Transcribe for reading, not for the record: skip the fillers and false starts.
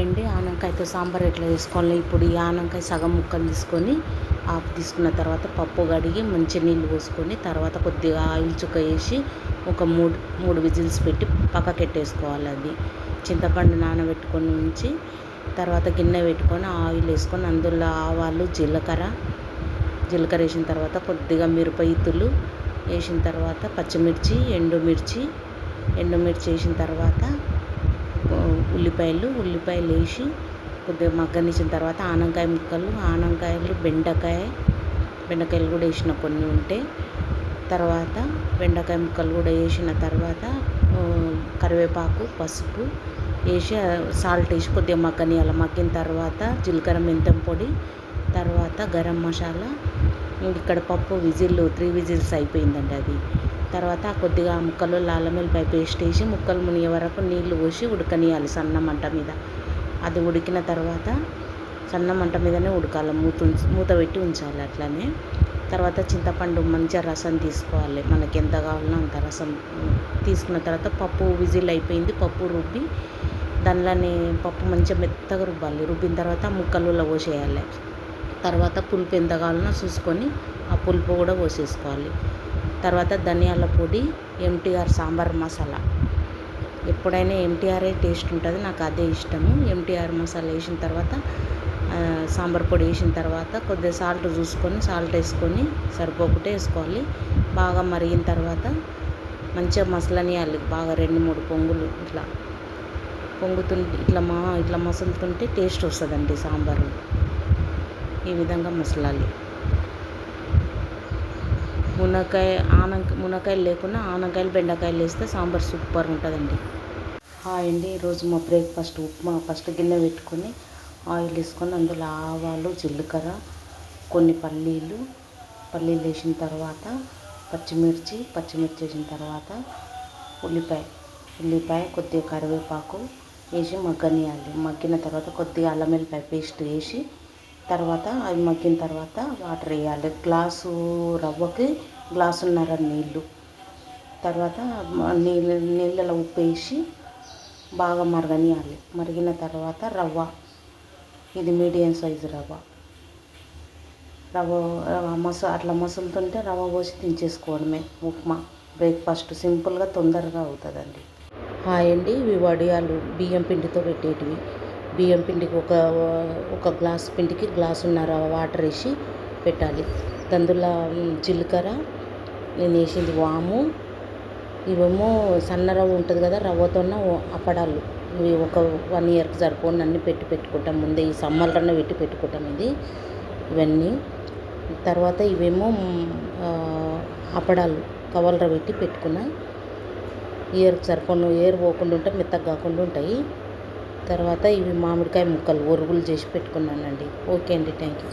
Hi అండి. ఆనపకాయతో సాంబార్ ఎట్లా చేసుకోవాలి? ఇప్పుడు ఈ ఆనపకాయ సగం ముక్కలు తీసుకొని తీసుకున్న తర్వాత పప్పు కడిగి మంచి నీళ్ళు పోసుకొని తర్వాత కొద్దిగా ఆయిల్ చుక్క వేసి ఒక మూడు విజిల్స్ పెట్టి పక్కకెట్టేసుకోవాలి. అది చింతపండు నానబెట్టుకొని ఉంచి తర్వాత గిన్నె పెట్టుకొని ఆయిల్ వేసుకొని అందులో ఆవాలు జీలకర్ర వేసిన తర్వాత కొద్దిగా మిరపయిత్తులు వేసిన తర్వాత పచ్చిమిర్చి ఎండుమిర్చి వేసిన తర్వాత ఉల్లిపాయలు వేసి కొద్దిగా మగ్గనిచ్చిన తర్వాత ఆనపకాయ ముక్కలు బెండకాయలు కూడా వేసిన కొన్ని ఉంటే తర్వాత బెండకాయ ముక్కలు కూడా వేసిన తర్వాత కరివేపాకు పసుపు వేసి సాల్ట్ వేసి కొద్దిగా మగ్గిన తర్వాత జీలకర్ర మెంతం పొడి తర్వాత గరం మసాలా ఇక్కడ పప్పు 3 విజిల్స్ అయిపోయిందండి. అది తర్వాత కొద్దిగా ముక్కలు అల్లం వెల్లిపాయ పేస్ట్ వేసి ముక్కలు మునిగే వరకు నీళ్లు పోసి ఉడకనియాలి సన్న మంట మీద. అది ఉడికిన తర్వాత సన్న మంట మీదనే ఉడకాలి, మూత పెట్టి ఉంచాలి. అట్లనే తర్వాత చింతపండు మంచిగా రసం తీసుకోవాలి, మనకి ఎంత కావాలన్నా అంత రసం తీసుకున్న తర్వాత పప్పు విజిల్ అయిపోయింది, పప్పు రుబ్బి దానిలోనే పప్పు మంచిగా మెత్తగా రుబ్బాలి. రుబ్బిన తర్వాత ముక్కలలో పోసేయాలి. తర్వాత పులుపు ఎంత కావాలన్నా చూసుకొని ఆ పులుపు కూడా పోసేసుకోవాలి. తర్వాత ధనియాల పొడి, ఎంటీఆర్ సాంబార్ మసాలా, ఎప్పుడైనా ఎంటీఆర్ఏ టేస్ట్ ఉంటుంది, నాకు అదే ఇష్టము. ఎంటీఆర్ మసాలా వేసిన తర్వాత సాంబార్ పొడి వేసిన తర్వాత కొద్దిగా సాల్ట్ చూసుకొని వేసుకొని సరిపోకుంటే వేసుకోవాలి. బాగా మరిగిన తర్వాత మంచిగా మసలనియాలి. బాగా 2-3 పొంగులు ఇట్లా పొంగుతుంటే ఇట్లా మసులుతుంటే టేస్ట్ వస్తుందండి సాంబారు. ఈ విధంగా మసలాలి. మునక్కాయలు లేకుండా ఆనపకాయలు బెండకాయలు వేస్తే సాంబార్ సూపర్ ఉంటుందండి. హాయ్ అండి. ఈరోజు మా బ్రేక్ఫాస్ట్ ఉప్మా. ఫస్ట్ గిన్నె పెట్టుకొని ఆయిల్ వేసుకొని అందులో ఆవాలు జీలకర్ర కొన్ని పల్లీలు వేసిన తర్వాత పచ్చిమిర్చి వేసిన తర్వాత ఉల్లిపాయ కొద్దిగా కరివేపాకు వేసి మగ్గనియాలి. మగ్గిన తర్వాత కొద్దిగా అల్లం వెల్లిపాయ పేస్ట్ వేసి తర్వాత అవి మగ్గిన తర్వాత వాటర్ వేయాలి. గ్లాసు రవ్వకి గ్లాసున్నర నీళ్ళు. తర్వాత నీళ్ళలో ఉప్పు వేసి బాగా మరగనియాలి. మరిగిన తర్వాత రవ్వ, ఇది మీడియం సైజు రవ్వ అట్లా మసులుతుంటే రవ్వ పోసి దించేసుకోవడమే. ఉప్మా బ్రేక్ఫాస్ట్ సింపుల్గా తొందరగా అవుతుందండి. హాయ్ అండి. ఇవి వడియాలు బియ్యం పిండితో పెట్టేటివి. బియ్యం పిండికి ఒక గ్లాస్ పిండికి గ్లాసున్నర వాటర్ వేసి పెట్టాలి. అందులో జీలకర్ర, నేను వేసింది వాము, ఇవేమో సన్న రవ్వ ఉంటుంది కదా, రవ్వతోన్న అప్పడాలు. ఇవి ఒక 1 ఇయర్కి సరిపోను అన్నీ పెట్టుకుంటాం. ముందే ఈ సమ్మర్లోనే పెట్టుకుంటాం ఇవన్నీ. తర్వాత ఇవేమో అప్పడాలు కవర్లో పెట్టుకున్నా. ఇయర్కి సరిపోను, ఏర్ పోకుండా ఉంటే మెత్తగా కాకుండా ఉంటాయి. తర్వాత ఇవి మామిడికాయ ముక్కలు ఒరుగులు చేసి పెట్టుకున్నానండి. ఓకే అండి, థ్యాంక్ యూ.